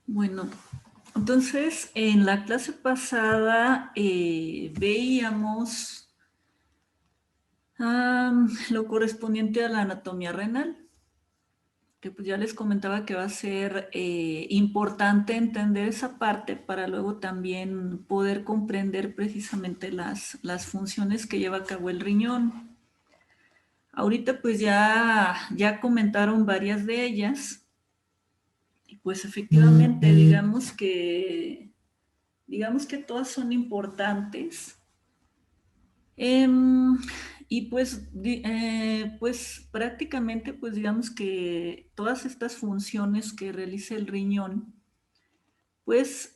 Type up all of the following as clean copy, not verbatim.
Bueno, entonces en la clase pasada veíamos lo correspondiente a la anatomía renal, que pues ya les comentaba que va a ser importante entender esa parte para luego también poder comprender precisamente las funciones que lleva a cabo el riñón. Ahorita pues ya comentaron varias de ellas y pues efectivamente digamos que todas son importantes. Em, y pues prácticamente, pues digamos que todas estas funciones que realiza el riñón, pues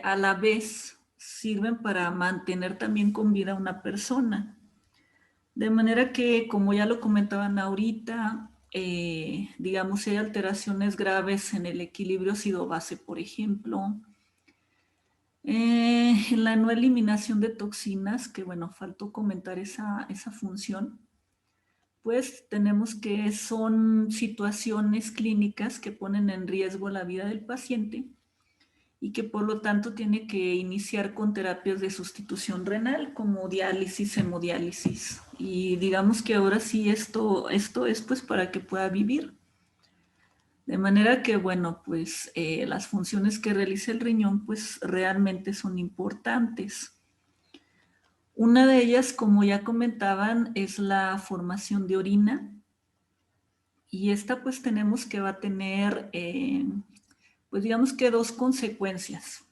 a la vez sirven para mantener también con vida a una persona. De manera que, como ya lo comentaban ahorita, digamos, si hay alteraciones graves en el equilibrio ácido-base, por ejemplo, en la no eliminación de toxinas, que bueno, faltó comentar esa función, pues tenemos que son situaciones clínicas que ponen en riesgo la vida del paciente y que por lo tanto tiene que iniciar con terapias de sustitución renal como diálisis, hemodiálisis. Y digamos que ahora sí esto es pues para que pueda vivir. De manera que, bueno, pues las funciones que realiza el riñón pues realmente son importantes. Una de ellas, como ya comentaban, es la formación de orina. Y esta pues tenemos que va a tener, pues digamos que dos consecuencias.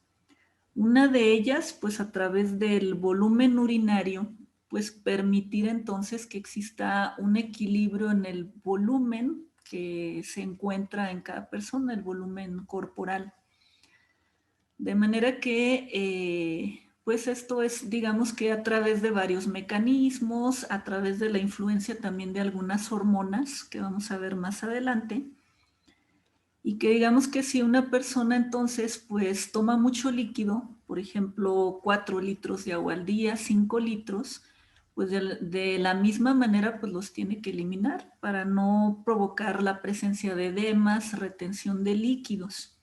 Una de ellas, pues a través del volumen urinario, pues permitir entonces que exista un equilibrio en el volumen que se encuentra en cada persona, el volumen corporal. De manera que, pues esto es, digamos que a través de varios mecanismos, a través de la influencia también de algunas hormonas que vamos a ver más adelante, y que digamos que si una persona entonces pues toma mucho líquido, por ejemplo 4 litros de agua al día, 5 litros, pues de la misma manera pues los tiene que eliminar para no provocar la presencia de edemas, retención de líquidos.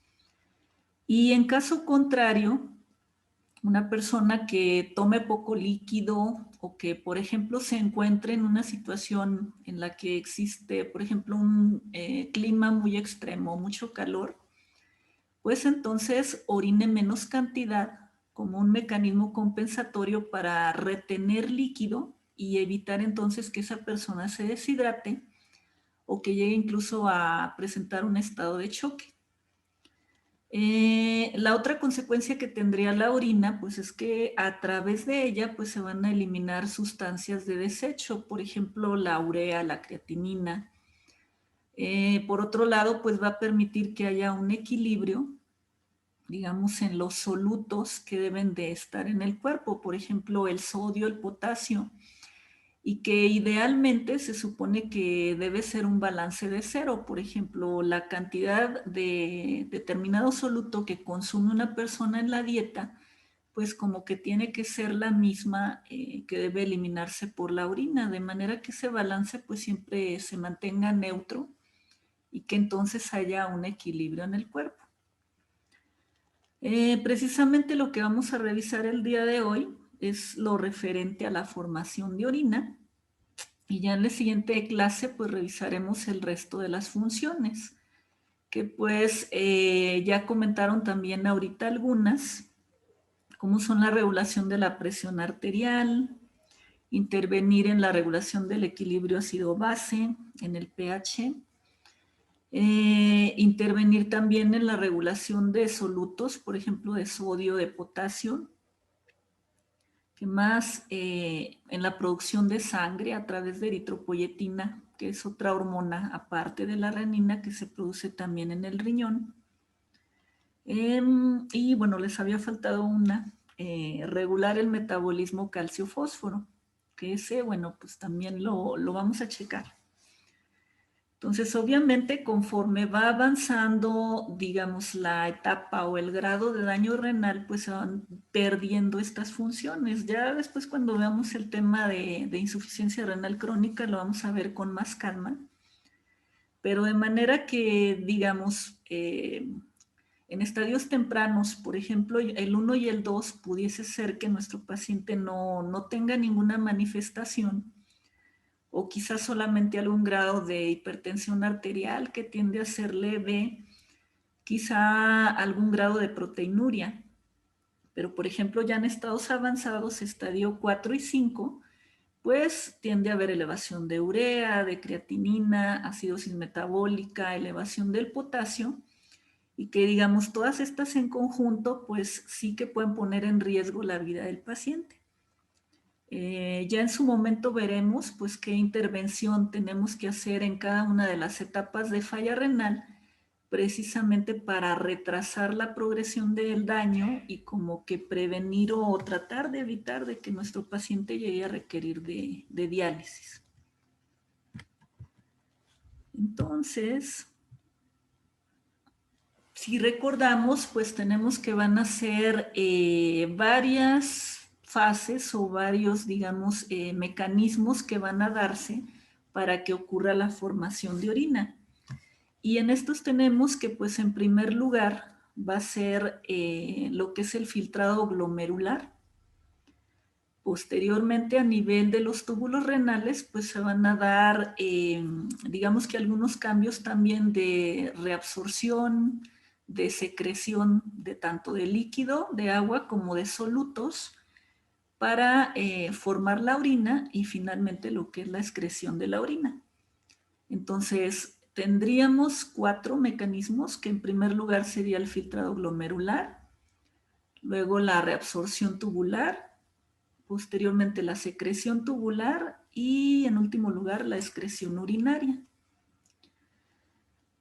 Y en caso contrario, una persona que tome poco líquido o que, por ejemplo, se encuentre en una situación en la que existe, por ejemplo, un clima muy extremo, mucho calor, pues entonces orine menos cantidad como un mecanismo compensatorio para retener líquido y evitar entonces que esa persona se deshidrate o que llegue incluso a presentar un estado de choque. La otra consecuencia que tendría la orina, pues es que a través de ella, pues se van a eliminar sustancias de desecho, por ejemplo, la urea, la creatinina. Por otro lado, pues va a permitir que haya un equilibrio, digamos, en los solutos que deben de estar en el cuerpo, por ejemplo, el sodio, el potasio, y que idealmente se supone que debe ser un balance de cero. Por ejemplo, la cantidad de determinado soluto que consume una persona en la dieta, pues como que tiene que ser la misma que debe eliminarse por la orina, de manera que ese balance pues siempre se mantenga neutro y que entonces haya un equilibrio en el cuerpo. Precisamente lo que vamos a revisar el día de hoy es lo referente a la formación de orina. Y ya en la siguiente clase pues revisaremos el resto de las funciones, que pues ya comentaron también ahorita algunas, como son la regulación de la presión arterial, intervenir en la regulación del equilibrio ácido-base, en el pH, intervenir también en la regulación de solutos, por ejemplo de sodio, de potasio, que más en la producción de sangre a través de eritropoyetina, que es otra hormona aparte de la renina que se produce también en el riñón. Y bueno, les había faltado una, regular el metabolismo calcio-fósforo, que ese, bueno, pues también lo vamos a checar. Entonces, obviamente, conforme va avanzando, digamos, la etapa o el grado de daño renal, pues se van perdiendo estas funciones. Ya después, cuando veamos el tema de insuficiencia renal crónica, lo vamos a ver con más calma. Pero de manera que, digamos, En estadios tempranos, por ejemplo, el 1 y el 2, pudiese ser que nuestro paciente no tenga ninguna manifestación o quizás solamente algún grado de hipertensión arterial que tiende a ser leve, quizá algún grado de proteinuria. Pero, por ejemplo, ya en estados avanzados, estadio 4 y 5, pues tiende a haber elevación de urea, de creatinina, acidosis metabólica, elevación del potasio, y que digamos todas estas en conjunto, pues sí que pueden poner en riesgo la vida del paciente. Ya en su momento veremos pues qué intervención tenemos que hacer en cada una de las etapas de falla renal, precisamente para retrasar la progresión del daño y como que prevenir o tratar de evitar de que nuestro paciente llegue a requerir de diálisis. Entonces, si recordamos, pues tenemos que van a ser varias fases o varios, digamos, mecanismos que van a darse para que ocurra la formación de orina. Y en estos tenemos que, pues, en primer lugar, va a ser lo que es el filtrado glomerular. Posteriormente, a nivel de los túbulos renales, pues se van a dar, digamos que algunos cambios también de reabsorción, de secreción de tanto de líquido, de agua, como de solutos, para formar la orina y finalmente lo que es la excreción de la orina. Entonces, tendríamos 4 mecanismos, que en primer lugar sería el filtrado glomerular, luego la reabsorción tubular, posteriormente la secreción tubular y en último lugar la excreción urinaria.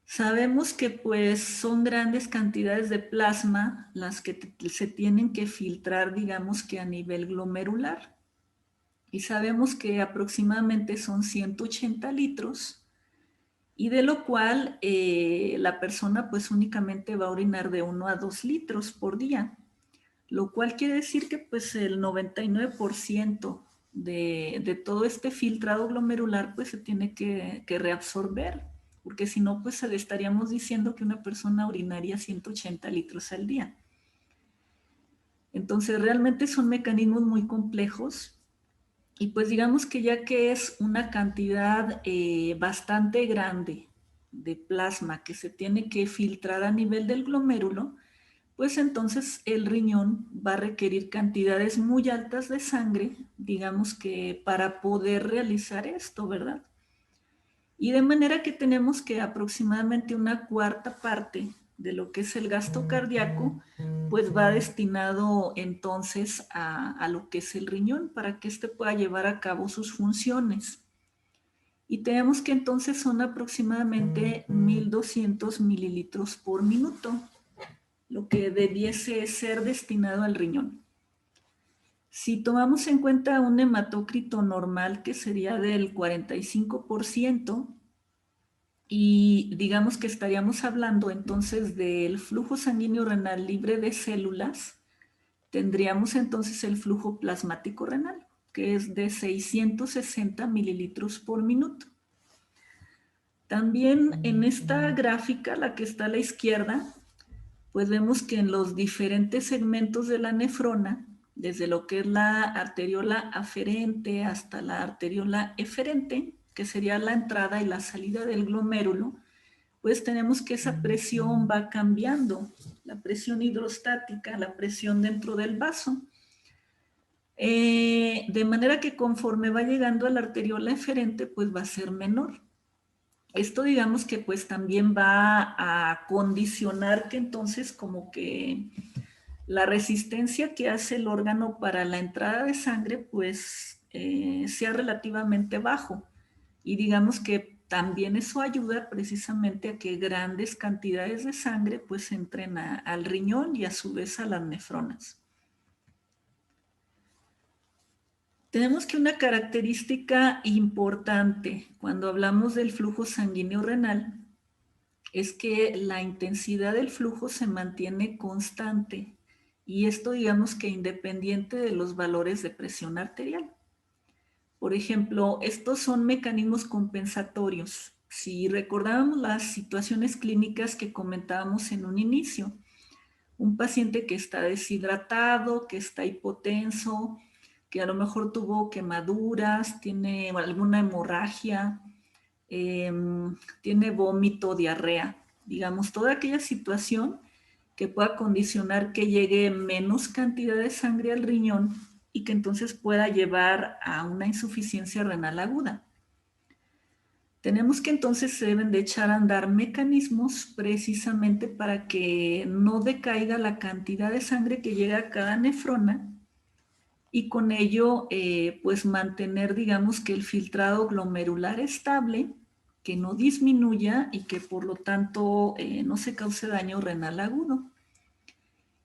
Sabemos que pues son grandes cantidades de plasma las que se tienen que filtrar, digamos que a nivel glomerular. Y sabemos que aproximadamente son 180 litros y de lo cual la persona pues únicamente va a orinar de 1 a 2 litros por día, lo cual quiere decir que pues el 99% de todo este filtrado glomerular pues se tiene que reabsorber, porque si no pues le estaríamos diciendo que una persona orinaría 180 litros al día. Entonces realmente son mecanismos muy complejos y pues digamos que ya que es una cantidad bastante grande de plasma que se tiene que filtrar a nivel del glomérulo, pues entonces el riñón va a requerir cantidades muy altas de sangre, digamos que para poder realizar esto, ¿verdad? Y de manera que tenemos que aproximadamente una cuarta parte de lo que es el gasto cardíaco, pues va destinado entonces a lo que es el riñón para que éste pueda llevar a cabo sus funciones. Y tenemos que entonces son aproximadamente 1200 mililitros por minuto, lo que debiese ser destinado al riñón. Si tomamos en cuenta un hematócrito normal, que sería del 45%, y digamos que estaríamos hablando entonces del flujo sanguíneo renal libre de células, tendríamos entonces el flujo plasmático renal, que es de 660 mililitros por minuto. También en esta gráfica, la que está a la izquierda, pues vemos que en los diferentes segmentos de la nefrona, desde lo que es la arteriola aferente hasta la arteriola eferente, que sería la entrada y la salida del glomérulo, pues tenemos que esa presión va cambiando, la presión hidrostática, la presión dentro del vaso. De manera que conforme va llegando a la arteriola eferente, pues va a ser menor. Esto digamos que pues también va a condicionar que entonces como que la resistencia que hace el órgano para la entrada de sangre pues sea relativamente bajo. Y digamos que también eso ayuda precisamente a que grandes cantidades de sangre pues entren al riñón y a su vez a las nefronas. Tenemos que una característica importante cuando hablamos del flujo sanguíneo renal es que la intensidad del flujo se mantiene constante y esto digamos que independiente de los valores de presión arterial. Por ejemplo, estos son mecanismos compensatorios. Si recordábamos las situaciones clínicas que comentábamos en un inicio, un paciente que está deshidratado, que está hipotenso, que a lo mejor tuvo quemaduras, tiene alguna hemorragia, tiene vómito, diarrea, digamos, toda aquella situación que pueda condicionar que llegue menos cantidad de sangre al riñón y que entonces pueda llevar a una insuficiencia renal aguda. Tenemos que entonces se deben de echar a andar mecanismos precisamente para que no decaiga la cantidad de sangre que llega a cada nefrona y con ello pues mantener, digamos, que el filtrado glomerular estable, que no disminuya y que por lo tanto no se cause daño renal agudo.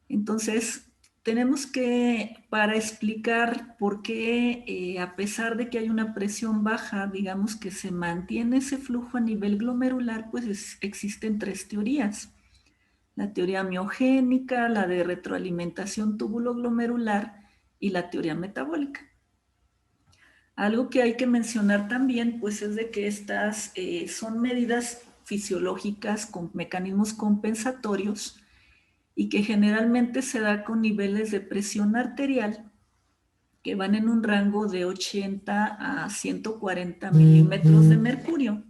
Entonces, tenemos que, para explicar por qué, a pesar de que hay una presión baja, digamos que se mantiene ese flujo a nivel glomerular, pues existen tres teorías. La teoría miogénica, la de retroalimentación túbulo-glomerular y la teoría metabólica. Algo que hay que mencionar también, pues es de que estas son medidas fisiológicas con mecanismos compensatorios y que generalmente se da con niveles de presión arterial que van en un rango de 80 a 140 milímetros de mercurio.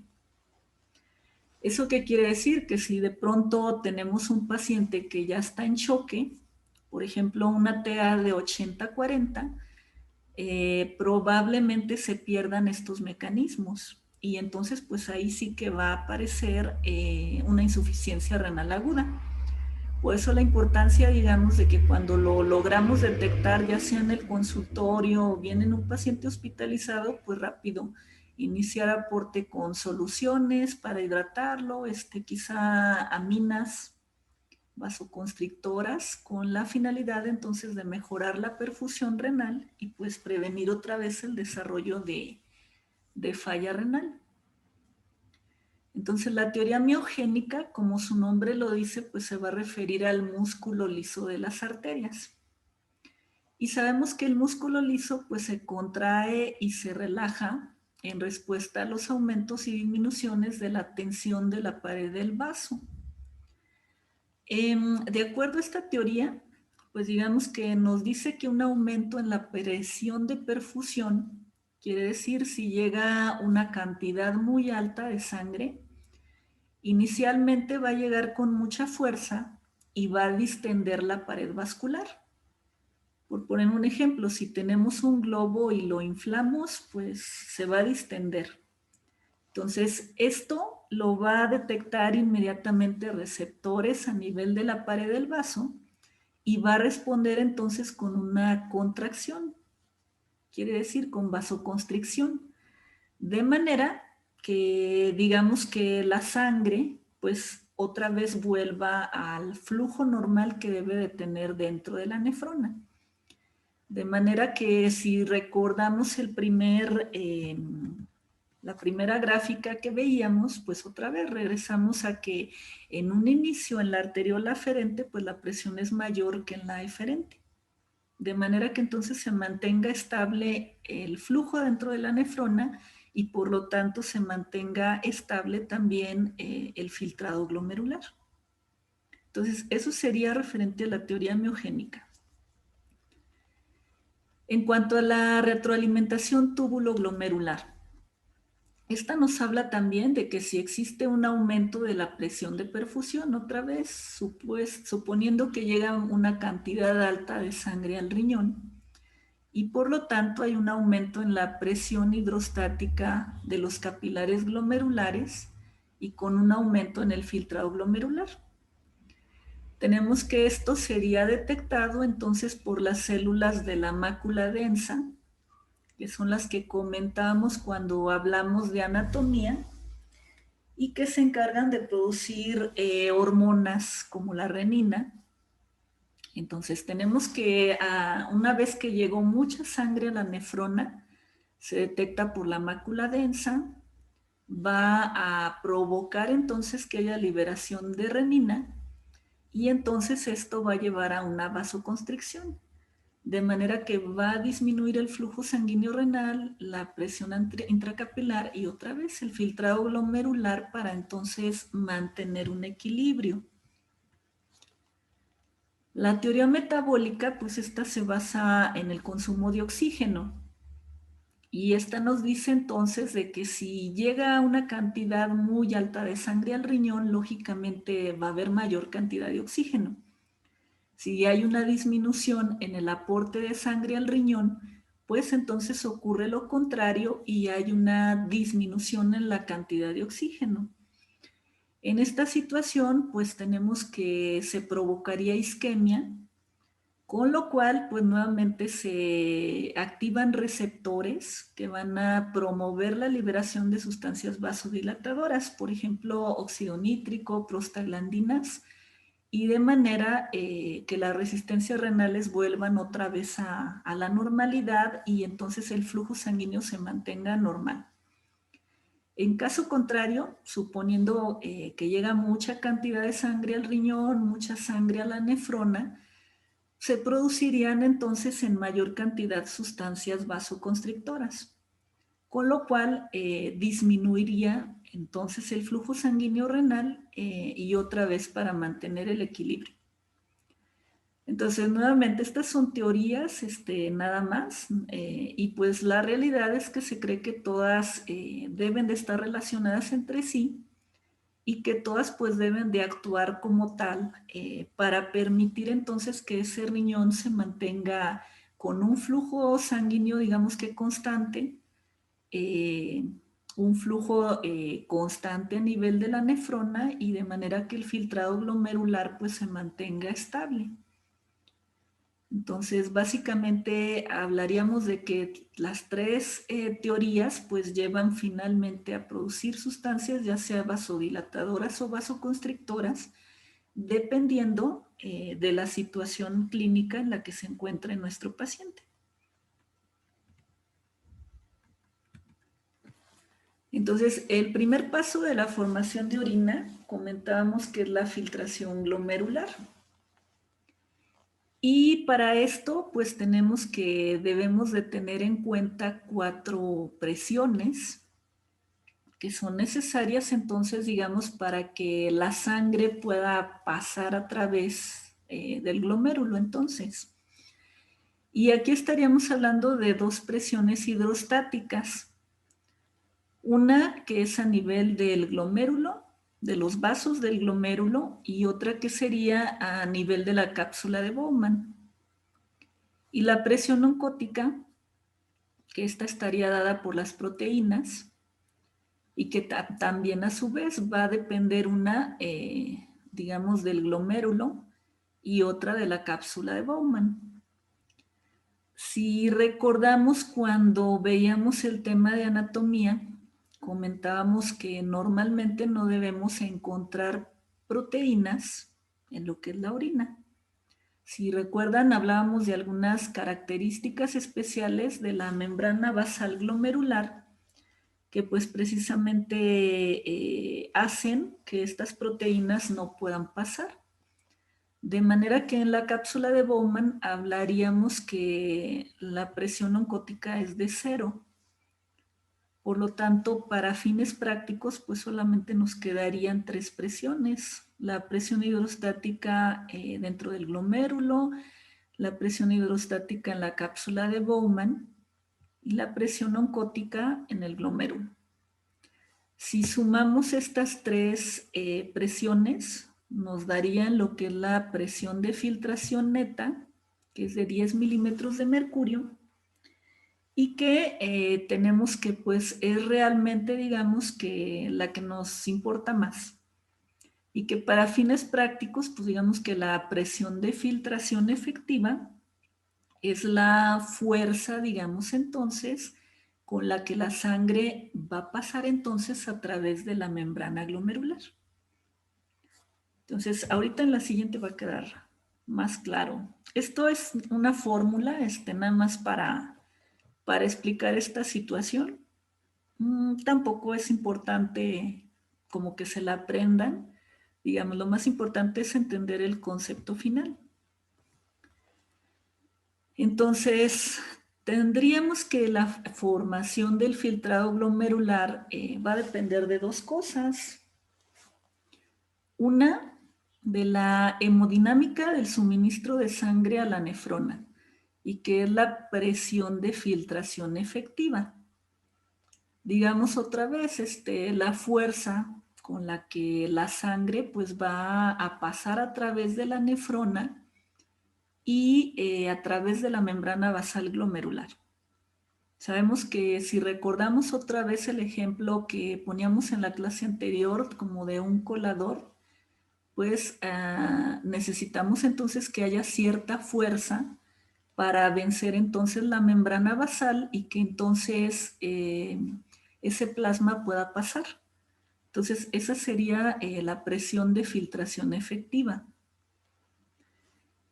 ¿Eso qué quiere decir? Que si de pronto tenemos un paciente que ya está en choque, por ejemplo, una TA de 80-40, probablemente se pierdan estos mecanismos y entonces pues ahí sí que va a aparecer una insuficiencia renal aguda. Por eso la importancia, digamos, de que cuando lo logramos detectar, ya sea en el consultorio o bien en un paciente hospitalizado, pues rápido iniciar aporte con soluciones para hidratarlo, quizá aminas vasoconstrictoras, con la finalidad entonces de mejorar la perfusión renal y pues prevenir otra vez el desarrollo de falla renal. Entonces la teoría miogénica, como su nombre lo dice, pues se va a referir al músculo liso de las arterias. Y sabemos que el músculo liso pues se contrae y se relaja en respuesta a los aumentos y disminuciones de la tensión de la pared del vaso. De acuerdo a esta teoría, pues digamos que nos dice que un aumento en la presión de perfusión, quiere decir si llega una cantidad muy alta de sangre, inicialmente va a llegar con mucha fuerza y va a distender la pared vascular. Por poner un ejemplo, si tenemos un globo y lo inflamos, pues se va a distender. Entonces, esto lo va a detectar inmediatamente receptores a nivel de la pared del vaso y va a responder entonces con una contracción, quiere decir con vasoconstricción, de manera que digamos que la sangre pues otra vez vuelva al flujo normal que debe de tener dentro de la nefrona. De manera que si recordamos la primera gráfica que veíamos, pues otra vez regresamos a que en un inicio en la arteriola aferente, pues la presión es mayor que en la eferente. De manera que entonces se mantenga estable el flujo dentro de la nefrona y por lo tanto se mantenga estable también el filtrado glomerular. Entonces, eso sería referente a la teoría miogénica. En cuanto a la retroalimentación túbulo-glomerular, esta nos habla también de que si existe un aumento de la presión de perfusión, otra vez, suponiendo que llega una cantidad alta de sangre al riñón, y por lo tanto hay un aumento en la presión hidrostática de los capilares glomerulares y con un aumento en el filtrado glomerular. Tenemos que esto sería detectado entonces por las células de la mácula densa, que son las que comentábamos cuando hablamos de anatomía y que se encargan de producir hormonas como la renina. Entonces tenemos que, una vez que llegó mucha sangre a la nefrona, se detecta por la mácula densa, va a provocar entonces que haya liberación de renina y entonces esto va a llevar a una vasoconstricción, de manera que va a disminuir el flujo sanguíneo renal, la presión intracapilar y otra vez el filtrado glomerular para entonces mantener un equilibrio. La teoría metabólica, pues esta se basa en el consumo de oxígeno. Y esta nos dice entonces de que si llega a una cantidad muy alta de sangre al riñón, lógicamente va a haber mayor cantidad de oxígeno. Si hay una disminución en el aporte de sangre al riñón, pues entonces ocurre lo contrario y hay una disminución en la cantidad de oxígeno. En esta situación, pues tenemos que se provocaría isquemia, con lo cual, pues nuevamente se activan receptores que van a promover la liberación de sustancias vasodilatadoras, por ejemplo, óxido nítrico, prostaglandinas, y de manera que las resistencias renales vuelvan otra vez a la normalidad y entonces el flujo sanguíneo se mantenga normal. En caso contrario, suponiendo que llega mucha cantidad de sangre al riñón, mucha sangre a la nefrona, se producirían entonces en mayor cantidad sustancias vasoconstrictoras, con lo cual disminuiría entonces el flujo sanguíneo renal y otra vez para mantener el equilibrio. Entonces, nuevamente, estas son teorías, nada más, y pues la realidad es que se cree que todas deben de estar relacionadas entre sí y que todas pues deben de actuar como tal para permitir entonces que ese riñón se mantenga con un flujo sanguíneo, digamos que constante, eh, un flujo constante a nivel de la nefrona y de manera que el filtrado glomerular pues se mantenga estable. Entonces, básicamente hablaríamos de que las tres teorías pues llevan finalmente a producir sustancias ya sea vasodilatadoras o vasoconstrictoras, dependiendo de la situación clínica en la que se encuentre nuestro paciente. Entonces, el primer paso de la formación de orina, comentábamos que es la filtración glomerular. Y para esto, pues debemos de tener en cuenta 4 presiones que son necesarias entonces, digamos, para que la sangre pueda pasar a través del glomérulo entonces. Y aquí estaríamos hablando de 2 presiones hidrostáticas. Una que es a nivel del glomérulo, de los vasos del glomérulo, y otra que sería a nivel de la cápsula de Bowman. Y la presión oncótica, que esta estaría dada por las proteínas y que también a su vez va a depender una, digamos, del glomérulo y otra de la cápsula de Bowman. Si recordamos cuando veíamos el tema de anatomía, comentábamos que normalmente no debemos encontrar proteínas en lo que es la orina. Si recuerdan, hablábamos de algunas características especiales de la membrana basal glomerular que pues precisamente hacen que estas proteínas no puedan pasar. De manera que en la cápsula de Bowman hablaríamos que la presión oncótica es de 0. Por lo tanto, para fines prácticos, pues solamente nos quedarían 3 presiones. La presión hidrostática dentro del glomérulo, la presión hidrostática en la cápsula de Bowman y la presión oncótica en el glomérulo. Si sumamos estas 3 presiones, nos darían lo que es la presión de filtración neta, que es de 10 milímetros de mercurio, y que tenemos que pues es realmente digamos que la que nos importa más. Y que para fines prácticos pues digamos que la presión de filtración efectiva es la fuerza digamos entonces con la que la sangre va a pasar entonces a través de la membrana glomerular. Entonces ahorita en la siguiente va a quedar más claro. Esto es una fórmula nada más para explicar esta situación. Tampoco es importante como que se la aprendan. Digamos, lo más importante es entender el concepto final. Entonces, tendríamos que la formación del filtrado glomerular va a depender de 2 cosas. Una, de la hemodinámica del suministro de sangre a la nefrona y que es la presión de filtración efectiva. Digamos otra vez, la fuerza con la que la sangre pues va a pasar a través de la nefrona y a través de la membrana basal glomerular. Sabemos que si recordamos otra vez el ejemplo que poníamos en la clase anterior como de un colador, pues necesitamos entonces que haya cierta fuerza para vencer entonces la membrana basal y que entonces ese plasma pueda pasar. Entonces esa sería la presión de filtración efectiva.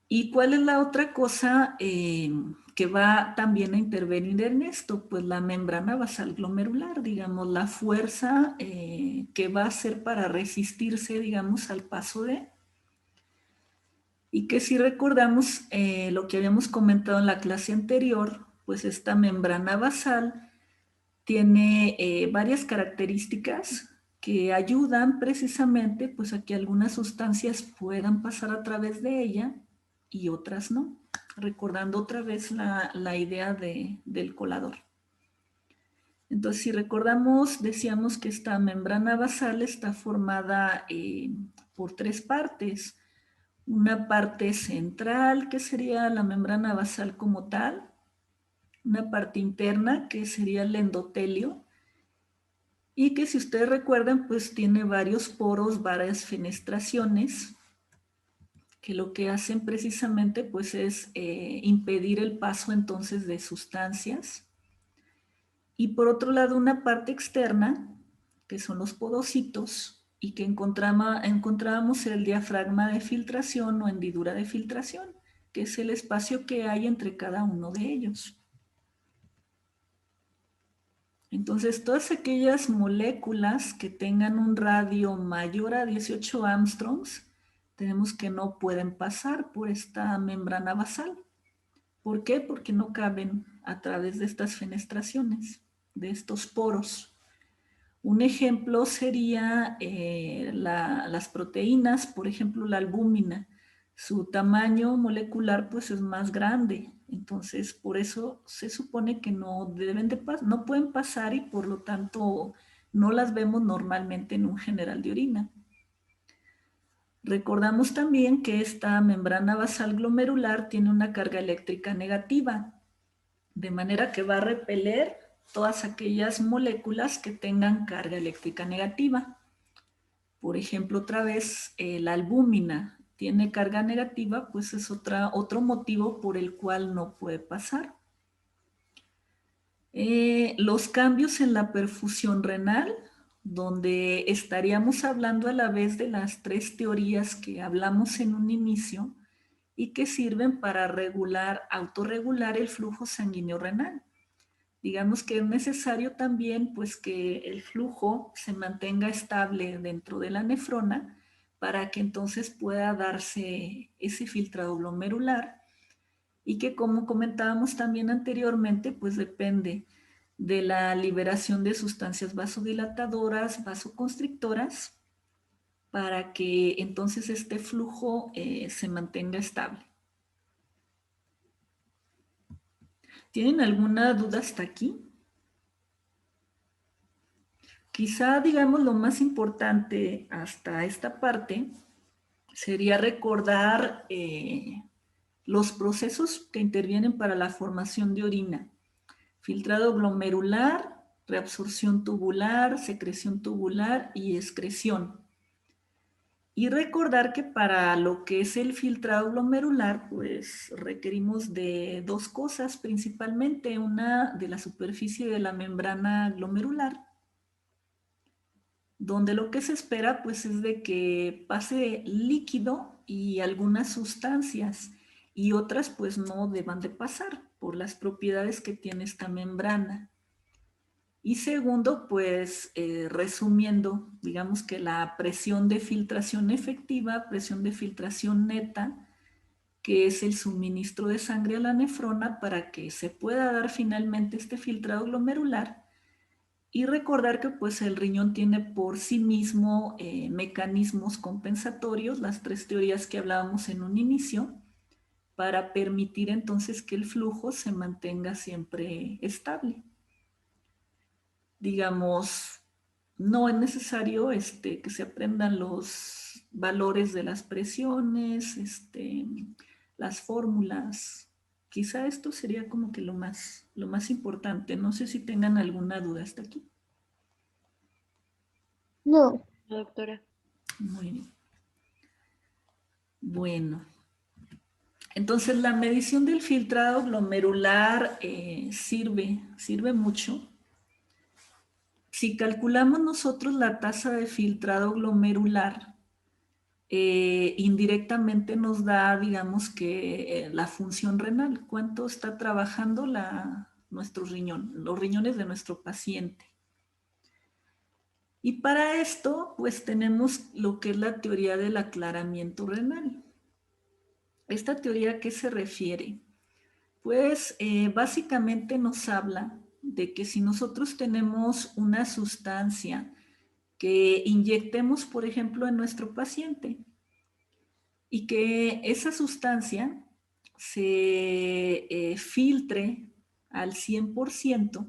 ¿Y cuál es la otra cosa que va también a intervenir en esto? Pues la membrana basal glomerular, digamos, la fuerza que va a hacer para resistirse, digamos, al paso de... Y que si recordamos lo que habíamos comentado en la clase anterior, pues esta membrana basal tiene varias características que ayudan precisamente pues, a que algunas sustancias puedan pasar a través de ella y otras no. Recordando otra vez la idea del colador. Entonces, si recordamos, decíamos que esta membrana basal está formada por tres partes. Una parte central, que sería la membrana basal como tal, una parte interna, que sería el endotelio, y que si ustedes recuerdan, pues tiene varios poros, varias fenestraciones, que lo que hacen precisamente pues es impedir el paso entonces de sustancias. Y por otro lado, una parte externa, que son los podocitos, y que encontrábamos el diafragma de filtración o hendidura de filtración, que es el espacio que hay entre cada uno de ellos. Entonces, todas aquellas moléculas que tengan un radio mayor a 18 Armstrongs, tenemos que no pueden pasar por esta membrana basal. ¿Por qué? Porque no caben a través de estas fenestraciones, de estos poros. Un ejemplo sería las proteínas, por ejemplo la albúmina. Su tamaño molecular pues es más grande, entonces por eso se supone que no pueden pasar y por lo tanto no las vemos normalmente en un general de orina. Recordamos también que esta membrana basal glomerular tiene una carga eléctrica negativa, de manera que va a repeler todas aquellas moléculas que tengan carga eléctrica negativa. Por ejemplo, otra vez, la albúmina tiene carga negativa, pues es otro motivo por el cual no puede pasar. Los cambios en la perfusión renal, donde estaríamos hablando a la vez de las tres teorías que hablamos en un inicio y que sirven para autorregular el flujo sanguíneo renal. Digamos que es necesario también pues que el flujo se mantenga estable dentro de la nefrona para que entonces pueda darse ese filtrado glomerular y que como comentábamos también anteriormente pues depende de la liberación de sustancias vasodilatadoras, vasoconstrictoras para que entonces este flujo se mantenga estable. ¿Tienen alguna duda hasta aquí? Quizá, digamos, lo más importante hasta esta parte sería recordar los procesos que intervienen para la formación de orina. Filtrado glomerular, reabsorción tubular, secreción tubular y excreción. Y recordar que para lo que es el filtrado glomerular, pues requerimos de dos cosas principalmente. Una de la superficie de la membrana glomerular, donde lo que se espera pues es de que pase líquido y algunas sustancias y otras pues no deban de pasar por las propiedades que tiene esta membrana. Y segundo, pues resumiendo, digamos que la presión de filtración efectiva, presión de filtración neta, que es el suministro de sangre a la nefrona para que se pueda dar finalmente este filtrado glomerular, Y recordar que pues el riñón tiene por sí mismo mecanismos compensatorios, las 3 teorías que hablábamos en un inicio, para permitir entonces que el flujo se mantenga siempre estable. Digamos, no es necesario que se aprendan los valores de las presiones, las fórmulas. Quizá esto sería como que lo más importante. No sé si tengan alguna duda hasta aquí. No, doctora. Muy bien. Bueno, entonces la medición del filtrado glomerular sirve mucho. Si calculamos nosotros la tasa de filtrado glomerular, indirectamente nos da, digamos que la función renal, cuánto está trabajando nuestro riñón, los riñones de nuestro paciente. Y para esto, pues tenemos lo que es la teoría del aclaramiento renal. ¿Esta teoría a qué se refiere? Pues básicamente nos habla de que si nosotros tenemos una sustancia que inyectemos, por ejemplo, en nuestro paciente y que esa sustancia se filtre al 100%,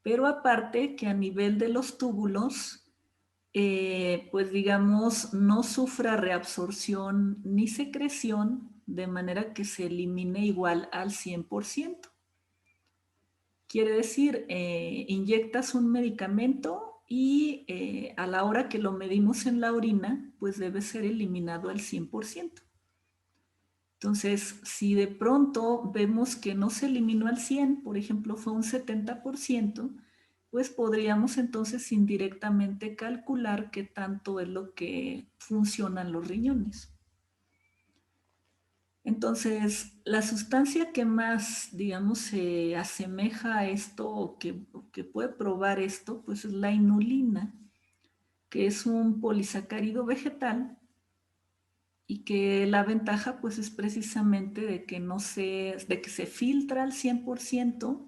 pero aparte que a nivel de los túbulos, pues digamos, no sufra reabsorción ni secreción, de manera que se elimine igual al 100%. Quiere decir, inyectas un medicamento y a la hora que lo medimos en la orina, pues debe ser eliminado al 100%. Entonces, si de pronto vemos que no se eliminó al 100%, por ejemplo, fue un 70%, pues podríamos entonces indirectamente calcular qué tanto es lo que funcionan los riñones. Entonces, la sustancia que más, digamos, se asemeja a esto o que puede probar esto, pues es la inulina, que es un polisacárido vegetal y que la ventaja pues es precisamente de que de que se filtra al 100%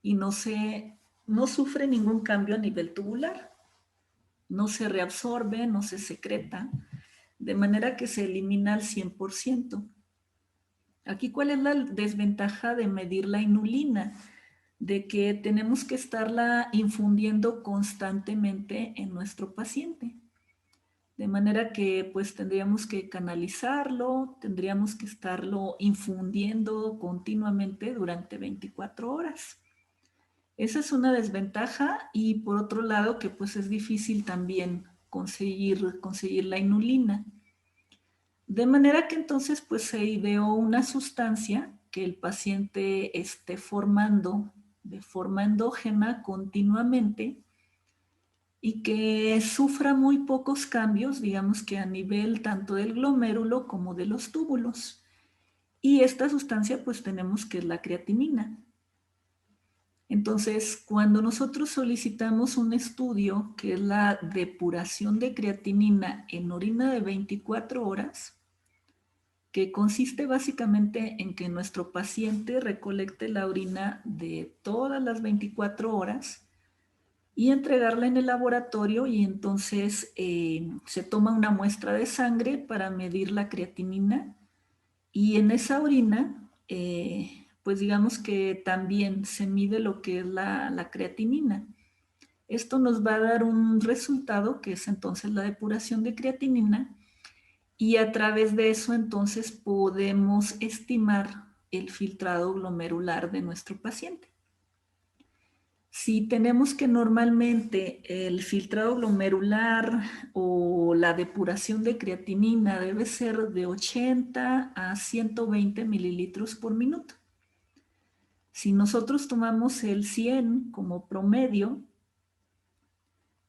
y no sufre ningún cambio a nivel tubular, no se reabsorbe, no se secreta, de manera que se elimina al 100%. Aquí, ¿cuál es la desventaja de medir la inulina? De que tenemos que estarla infundiendo constantemente en nuestro paciente. De manera que pues tendríamos que canalizarlo, tendríamos que estarlo infundiendo continuamente durante 24 horas. Esa es una desventaja y por otro lado que pues es difícil también conseguir la inulina. De manera que entonces pues se ideó una sustancia que el paciente esté formando de forma endógena continuamente y que sufra muy pocos cambios, digamos que a nivel tanto del glomérulo como de los túbulos. Y esta sustancia pues tenemos que es la creatinina. Entonces, cuando nosotros solicitamos un estudio que es la depuración de creatinina en orina de 24 horas, que consiste básicamente en que nuestro paciente recolecte la orina de todas las 24 horas y entregarla en el laboratorio y entonces se toma una muestra de sangre para medir la creatinina y en esa orina pues digamos que también se mide lo que es la creatinina. Esto nos va a dar un resultado que es entonces la depuración de creatinina y a través de eso entonces podemos estimar el filtrado glomerular de nuestro paciente. Si tenemos que normalmente el filtrado glomerular o la depuración de creatinina debe ser de 80 a 120 mililitros por minuto. Si nosotros tomamos el 100 como promedio,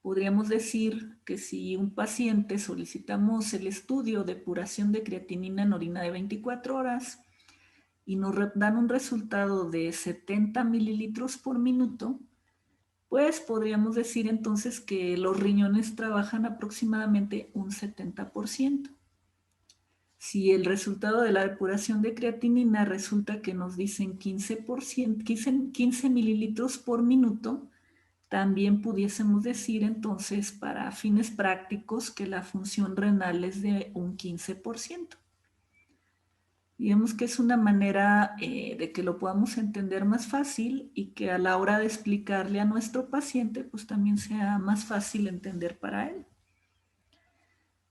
podríamos decir que si un paciente solicitamos el estudio de depuración de creatinina en orina de 24 horas y nos dan un resultado de 70 mililitros por minuto, pues podríamos decir entonces que los riñones trabajan aproximadamente un 70%. Si el resultado de la depuración de creatinina resulta que nos dicen 15 mililitros por minuto, también pudiésemos decir entonces para fines prácticos que la función renal es de un 15%. Digamos que es una manera de que lo podamos entender más fácil y que a la hora de explicarle a nuestro paciente pues también sea más fácil entender para él.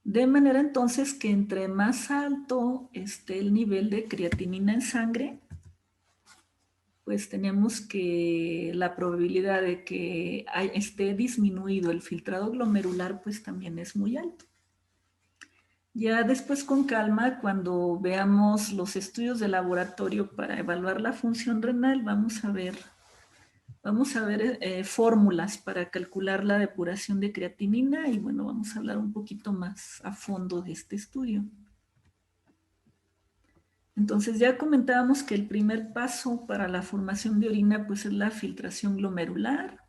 De manera entonces que entre más alto esté el nivel de creatinina en sangre, pues tenemos que la probabilidad de que esté disminuido el filtrado glomerular pues también es muy alto. Ya después con calma, cuando veamos los estudios de laboratorio para evaluar la función renal, vamos a ver fórmulas para calcular la depuración de creatinina y bueno, vamos a hablar un poquito más a fondo de este estudio. Entonces ya comentábamos que el primer paso para la formación de orina pues es la filtración glomerular.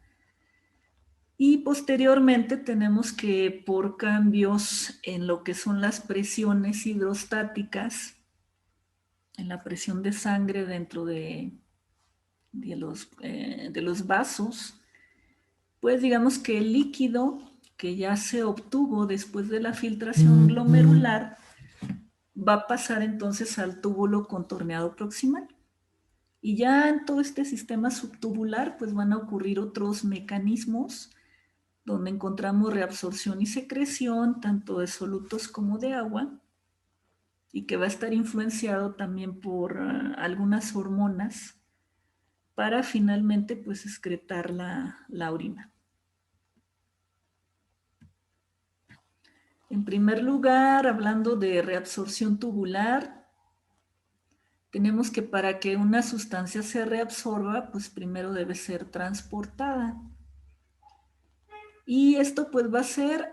Y posteriormente tenemos que, por cambios en lo que son las presiones hidrostáticas, en la presión de sangre dentro de los vasos, pues digamos que el líquido que ya se obtuvo después de la filtración glomerular va a pasar entonces al túbulo contorneado proximal. Y ya en todo este sistema subtubular pues van a ocurrir otros mecanismos donde encontramos reabsorción y secreción tanto de solutos como de agua y que va a estar influenciado también por algunas hormonas para finalmente pues excretar la orina. En primer lugar, hablando de reabsorción tubular, tenemos que para que una sustancia se reabsorba, pues primero debe ser transportada. Y esto pues va a ser,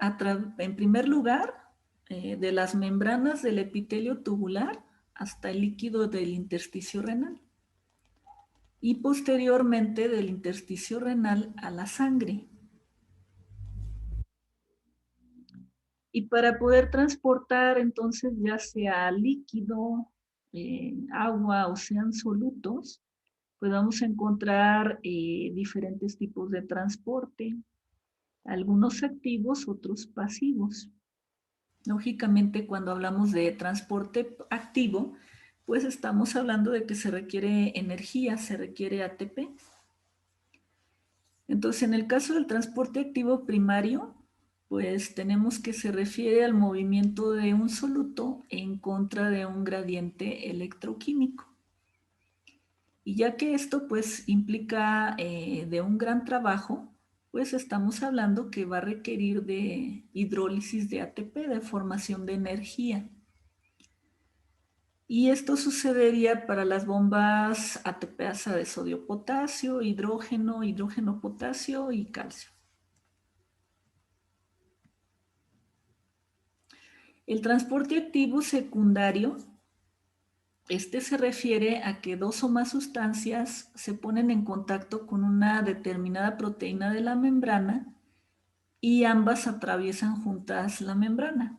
en primer lugar, de las membranas del epitelio tubular hasta el líquido del intersticio renal. Y posteriormente del intersticio renal a la sangre. Y para poder transportar entonces ya sea líquido, agua o sean solutos, pues vamos a encontrar diferentes tipos de transporte, algunos activos, otros pasivos. Lógicamente, cuando hablamos de transporte activo, pues estamos hablando de que se requiere energía, se requiere ATP. Entonces, en el caso del transporte activo primario, pues tenemos que se refiere al movimiento de un soluto en contra de un gradiente electroquímico. Y ya que esto pues implica de un gran trabajo, pues estamos hablando que va a requerir de hidrólisis de ATP, de formación de energía. Y esto sucedería para las bombas ATPasa de sodio-potasio, hidrógeno, hidrógeno-potasio y calcio. El transporte activo secundario, este se refiere a que dos o más sustancias se ponen en contacto con una determinada proteína de la membrana y ambas atraviesan juntas la membrana.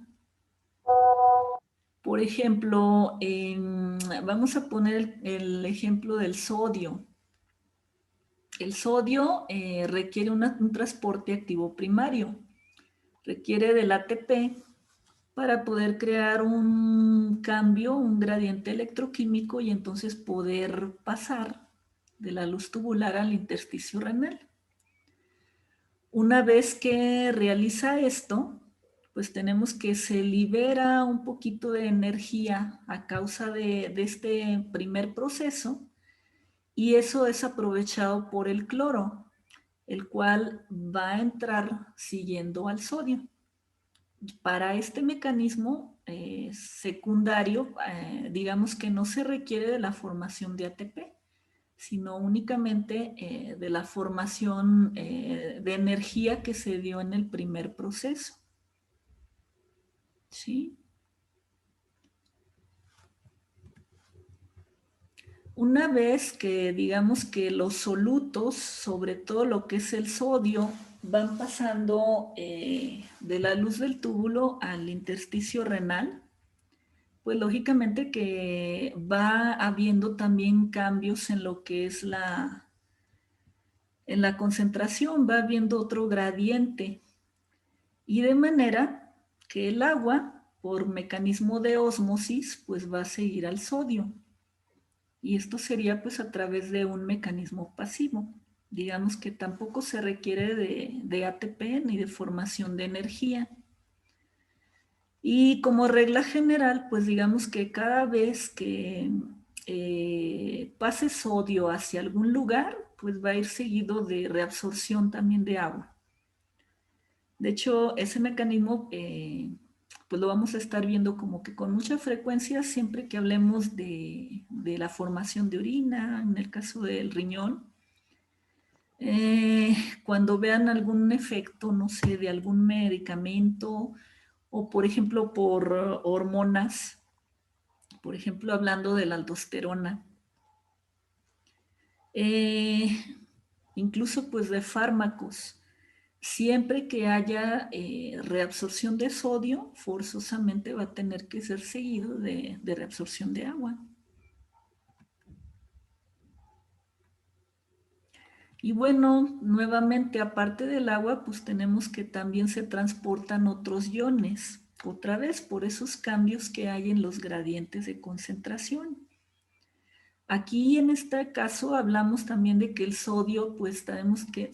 Por ejemplo, vamos a poner el ejemplo del sodio. El sodio requiere un transporte activo primario. Requiere del ATP para poder crear un cambio, un gradiente electroquímico y entonces poder pasar de la luz tubular al intersticio renal. Una vez que realiza esto, pues tenemos que se libera un poquito de energía a causa de este primer proceso y eso es aprovechado por el cloro, el cual va a entrar siguiendo al sodio. Para este mecanismo secundario, digamos que no se requiere de la formación de ATP, sino únicamente de la formación de energía que se dio en el primer proceso. ¿Sí? Una vez que digamos que los solutos, sobre todo lo que es el sodio, van pasando de la luz del túbulo al intersticio renal, Pues lógicamente que va habiendo también cambios en lo que es en la concentración, va habiendo otro gradiente. Y de manera que el agua, por mecanismo de ósmosis, pues va a seguir al sodio. Y esto sería pues a través de un mecanismo pasivo. Digamos que tampoco se requiere de ATP ni de formación de energía. Y como regla general, pues digamos que cada vez que pase sodio hacia algún lugar, pues va a ir seguido de reabsorción también de agua. De hecho, ese mecanismo pues lo vamos a estar viendo como que con mucha frecuencia siempre que hablemos de la formación de orina, en el caso del riñón. Cuando vean algún efecto, no sé, de algún medicamento o por ejemplo por hormonas, por ejemplo hablando de la aldosterona, eh, incluso pues de fármacos. Siempre que haya reabsorción de sodio, forzosamente va a tener que ser seguido de reabsorción de agua. Y bueno, nuevamente, aparte del agua, pues tenemos que también se transportan otros iones, otra vez por esos cambios que hay en los gradientes de concentración. Aquí en este caso hablamos también de que el sodio, pues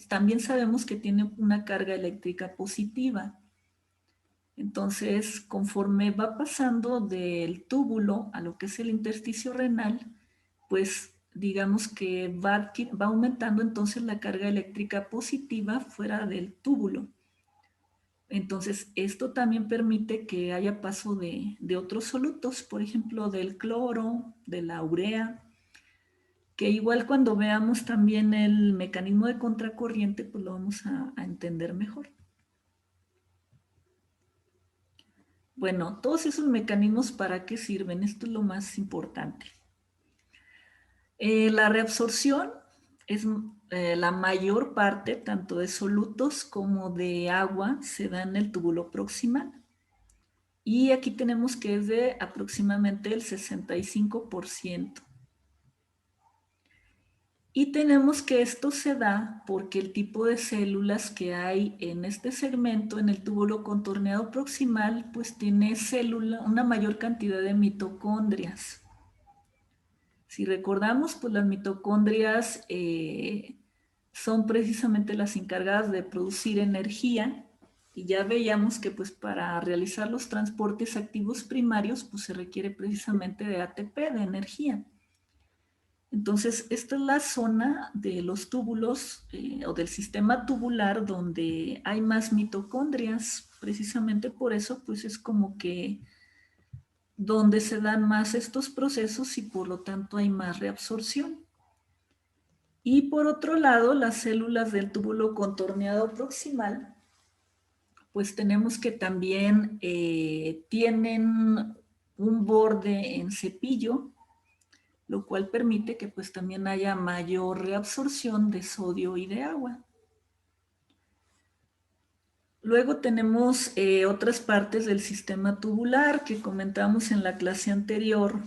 también sabemos que tiene una carga eléctrica positiva. Entonces, conforme va pasando del túbulo a lo que es el intersticio renal, pues digamos que va aumentando entonces la carga eléctrica positiva fuera del túbulo. Entonces, esto también permite que haya paso de otros solutos, por ejemplo, del cloro, de la urea, que igual cuando veamos también el mecanismo de contracorriente, pues lo vamos a entender mejor. Bueno, todos esos mecanismos, ¿para qué sirven? Esto es lo más importante. La reabsorción es la mayor parte, tanto de solutos como de agua, se da en el túbulo proximal. Y aquí tenemos que es de aproximadamente el 65%. Y tenemos que esto se da porque el tipo de células que hay en este segmento, en el túbulo contorneado proximal, pues tiene una mayor cantidad de mitocondrias. Si recordamos, pues las mitocondrias son precisamente las encargadas de producir energía y ya veíamos que pues para realizar los transportes activos primarios pues se requiere precisamente de ATP, de energía. Entonces, esta es la zona de los túbulos o del sistema tubular donde hay más mitocondrias. Precisamente por eso, pues es como que donde se dan más estos procesos y por lo tanto hay más reabsorción. Y por otro lado, las células del túbulo contorneado proximal, pues tenemos que también tienen un borde en cepillo, lo cual permite que pues también haya mayor reabsorción de sodio y de agua. Luego tenemos otras partes del sistema tubular que comentamos en la clase anterior,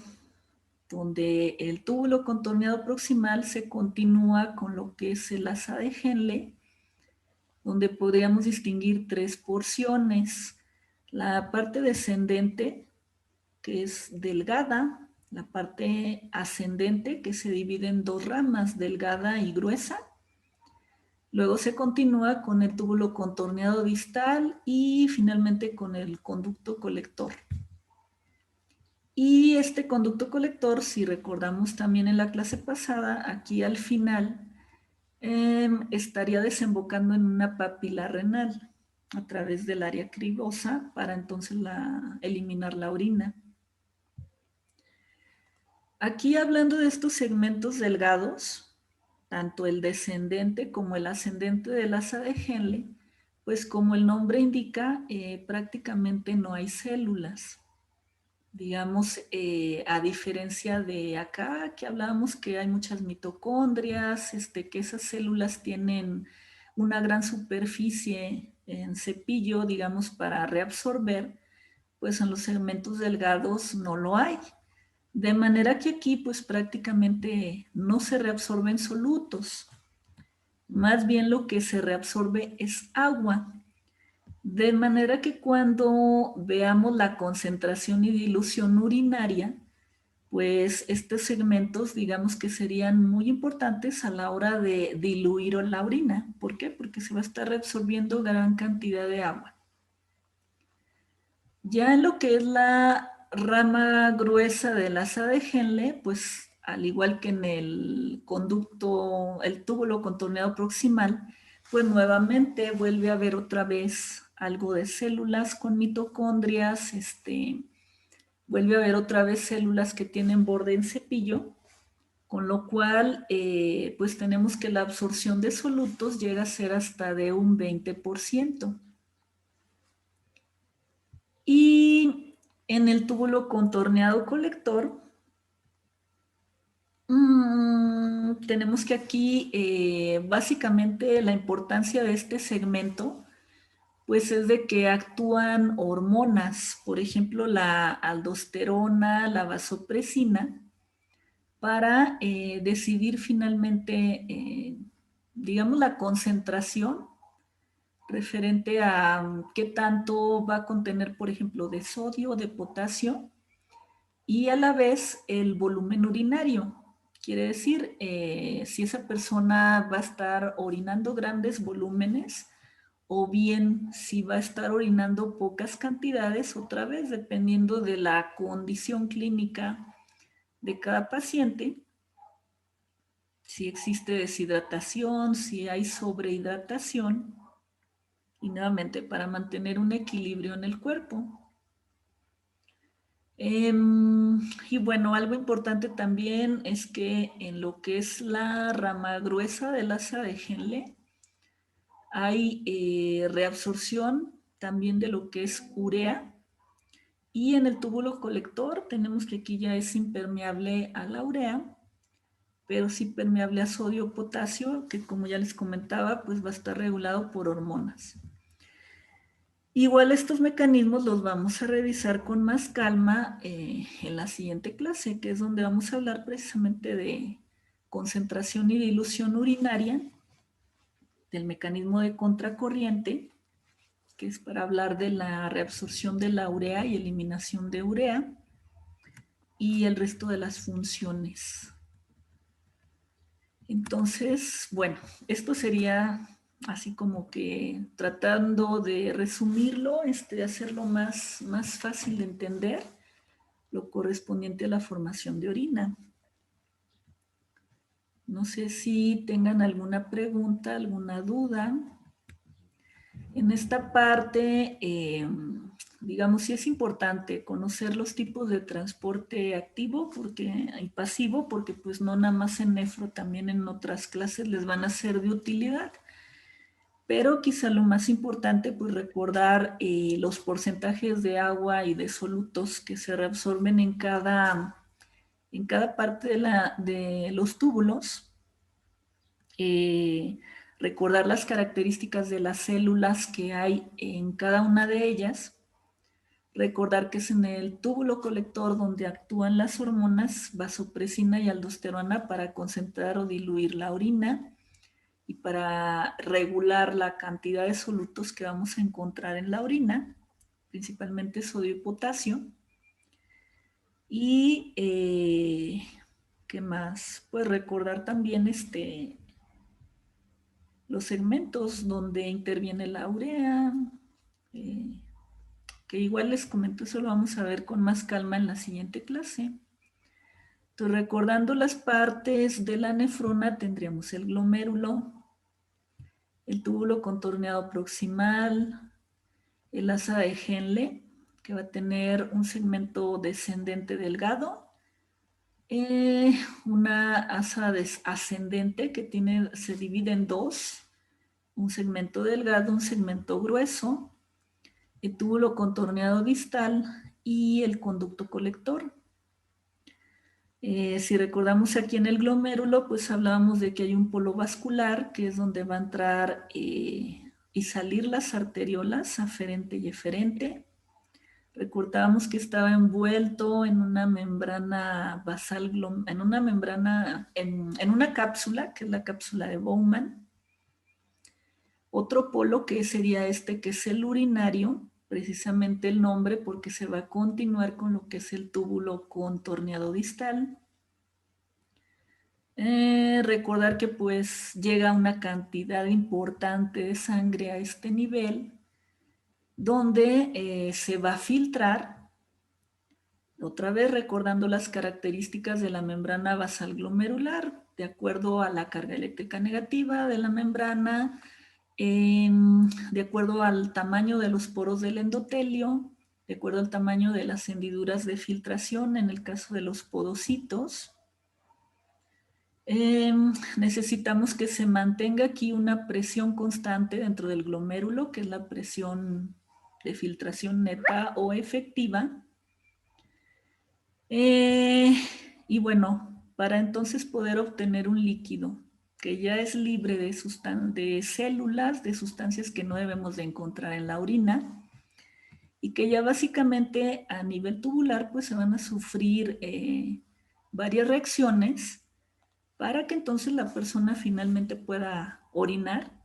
donde el túbulo contorneado proximal se continúa con lo que es el asa de Henle, donde podríamos distinguir tres porciones. La parte descendente, que es delgada, la parte ascendente, que se divide en dos ramas, delgada y gruesa. Luego se continúa con el túbulo contorneado distal y finalmente con el conducto colector. Y este conducto colector, si recordamos también en la clase pasada, aquí al final estaría desembocando en una papila renal a través del área cribosa para entonces eliminar la orina. Aquí hablando de estos segmentos delgados, tanto el descendente como el ascendente del asa de Henle, pues como el nombre indica, prácticamente no hay células. Digamos, a diferencia de acá, que hablábamos que hay muchas mitocondrias, que esas células tienen una gran superficie en cepillo, digamos, para reabsorber, pues en los segmentos delgados no lo hay. De manera que aquí pues prácticamente no se reabsorben solutos. Más bien lo que se reabsorbe es agua. De manera que cuando veamos la concentración y dilución urinaria, pues estos segmentos digamos que serían muy importantes a la hora de diluir la orina. ¿Por qué? Porque se va a estar reabsorbiendo gran cantidad de agua. Ya en lo que es la rama gruesa del asa de Henle, pues al igual que en el conducto, el túbulo contorneado proximal, pues nuevamente vuelve a haber otra vez algo de células con mitocondrias, vuelve a haber otra vez células que tienen borde en cepillo, con lo cual pues tenemos que la absorción de solutos llega a ser hasta de un 20%. Y en el túbulo contorneado colector, tenemos que aquí básicamente la importancia de este segmento pues es de que actúan hormonas, por ejemplo la aldosterona, la vasopresina, para decidir finalmente, digamos, la concentración referente a qué tanto va a contener, por ejemplo, de sodio, de potasio, y a la vez el volumen urinario. Quiere decir, si esa persona va a estar orinando grandes volúmenes o bien si va a estar orinando pocas cantidades, otra vez dependiendo de la condición clínica de cada paciente, si existe deshidratación, si hay sobrehidratación, y nuevamente para mantener un equilibrio en el cuerpo. Y bueno, algo importante también es que en lo que es la rama gruesa del asa de Henle, hay reabsorción también de lo que es urea, y en el túbulo colector tenemos que aquí ya es impermeable a la urea, pero sí permeable a sodio o potasio, que como ya les comentaba, pues va a estar regulado por hormonas. Igual estos mecanismos los vamos a revisar con más calma en la siguiente clase, que es donde vamos a hablar precisamente de concentración y dilución urinaria, del mecanismo de contracorriente, que es para hablar de la reabsorción de la urea y eliminación de urea, y el resto de las funciones. Entonces, bueno, esto sería así como que tratando de resumirlo, de hacerlo más fácil de entender, lo correspondiente a la formación de orina. No sé si tengan alguna pregunta, alguna duda. En esta parte, digamos, sí es importante conocer los tipos de transporte activo y pasivo, porque pues no nada más en nefro, también en otras clases les van a ser de utilidad. Pero quizá lo más importante, pues recordar los porcentajes de agua y de solutos que se reabsorben en cada parte de los túbulos. Recordar las características de las células que hay en cada una de ellas. Recordar que es en el túbulo colector donde actúan las hormonas vasopresina y aldosterona para concentrar o diluir la orina y para regular la cantidad de solutos que vamos a encontrar en la orina, principalmente sodio y potasio. Y, ¿qué más? Pues recordar también los segmentos donde interviene la urea, que igual les comento, eso lo vamos a ver con más calma en la siguiente clase. Entonces, recordando las partes de la nefrona, tendríamos el glomérulo, el túbulo contorneado proximal, el asa de Henle, que va a tener un segmento descendente delgado, una asa ascendente que se divide en dos, un segmento delgado, un segmento grueso, el túbulo contorneado distal y el conducto colector. Si recordamos aquí en el glomérulo, pues hablábamos de que hay un polo vascular, que es donde va a entrar y salir las arteriolas aferente y eferente. Recordábamos que estaba envuelto en una membrana basal, en una cápsula, que es la cápsula de Bowman. Otro polo que sería este, que es el urinario, precisamente el nombre porque se va a continuar con lo que es el túbulo contorneado distal. Recordar que pues llega una cantidad importante de sangre a este nivel, donde se va a filtrar, otra vez recordando las características de la membrana basal glomerular, de acuerdo a la carga eléctrica negativa de la membrana, de acuerdo al tamaño de los poros del endotelio, de acuerdo al tamaño de las hendiduras de filtración en el caso de los podocitos. Necesitamos que se mantenga aquí una presión constante dentro del glomérulo, que es la presión de filtración neta o efectiva. Y bueno, para entonces poder obtener un líquido que ya es libre de células, de sustancias que no debemos de encontrar en la orina, y que ya básicamente a nivel tubular pues se van a sufrir varias reacciones para que entonces la persona finalmente pueda orinar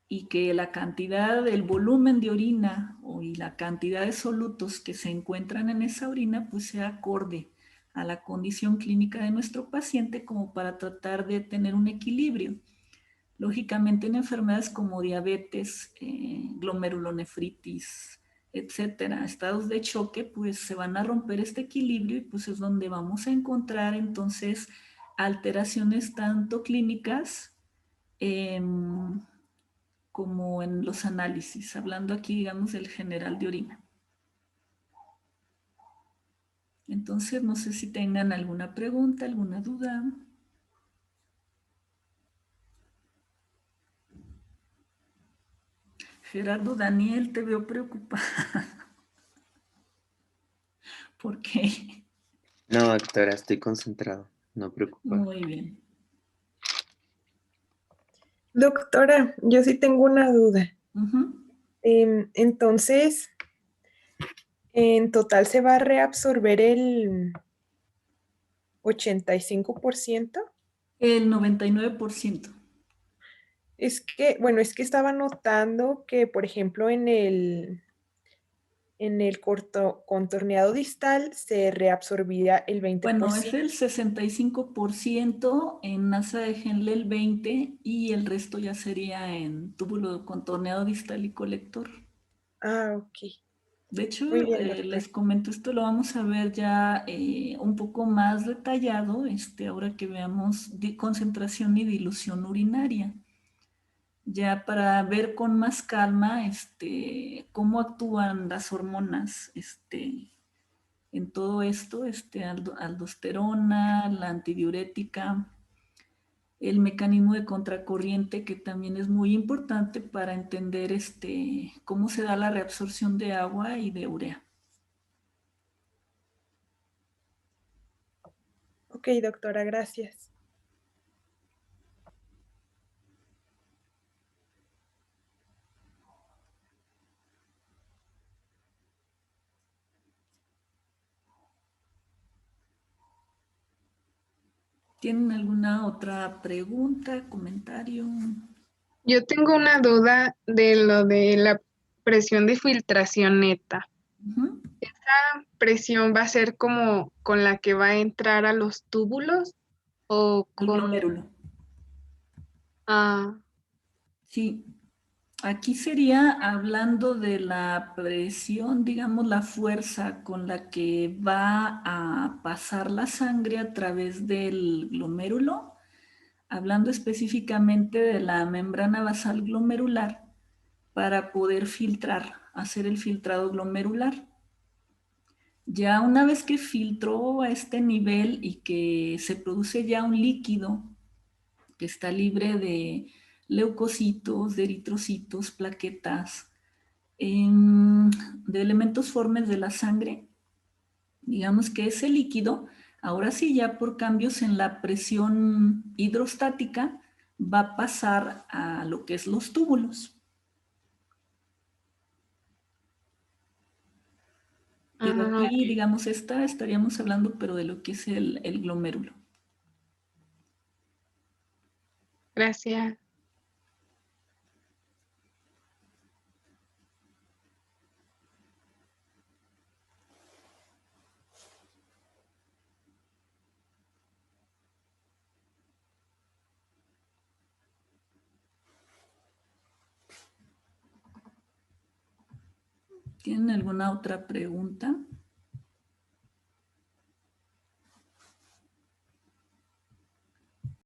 y que la cantidad, el volumen de orina y la cantidad de solutos que se encuentran en esa orina pues sea acorde a la condición clínica de nuestro paciente como para tratar de tener un equilibrio. Lógicamente en enfermedades como diabetes, glomerulonefritis, etcétera, estados de choque, pues se van a romper este equilibrio y pues es donde vamos a encontrar entonces alteraciones tanto clínicas como en los análisis, hablando aquí digamos del general de orina. Entonces no sé si tengan alguna pregunta, alguna duda. Gerardo Daniel, te veo preocupada. ¿Por qué? No, doctora, estoy concentrado, no preocupado. Muy bien. Doctora, yo sí tengo una duda. Entonces, en total se va a reabsorber el 85%. El 99%. Es que, bueno, es que estaba notando que, por ejemplo, en el contorneado distal se reabsorbía el 20%. Bueno, es el 65%, en NASA déjenle el 20% y el resto ya sería en túbulo contorneado distal y colector. Ah, ok. De hecho, Muy bien, doctor. les comento, esto lo vamos a ver ya un poco más detallado, ahora que veamos concentración y dilución urinaria. Ya para ver con más calma cómo actúan las hormonas en todo esto, aldosterona, la antidiurética, el mecanismo de contracorriente que también es muy importante para entender cómo se da la reabsorción de agua y de urea. Ok, doctora, gracias. ¿Tienen alguna otra pregunta, comentario? Yo tengo una duda de lo de la presión de filtración neta. Uh-huh. ¿Esa presión va a ser como con la que va a entrar a los túbulos o El con... glomérulo. Ah, Sí. Aquí sería hablando de la presión, digamos, la fuerza con la que va a pasar la sangre a través del glomérulo, hablando específicamente de la membrana basal glomerular para poder filtrar, hacer el filtrado glomerular. Ya una vez que filtró a este nivel y que se produce ya un líquido que está libre de leucocitos, de eritrocitos, plaquetas, de elementos formes de la sangre, digamos que ese líquido, ahora sí ya por cambios en la presión hidrostática, va a pasar a lo que es los túbulos. Pero Ah, aquí, ok. digamos, estaríamos hablando, pero de lo que es el glomérulo. Gracias. ¿Tienen alguna otra pregunta?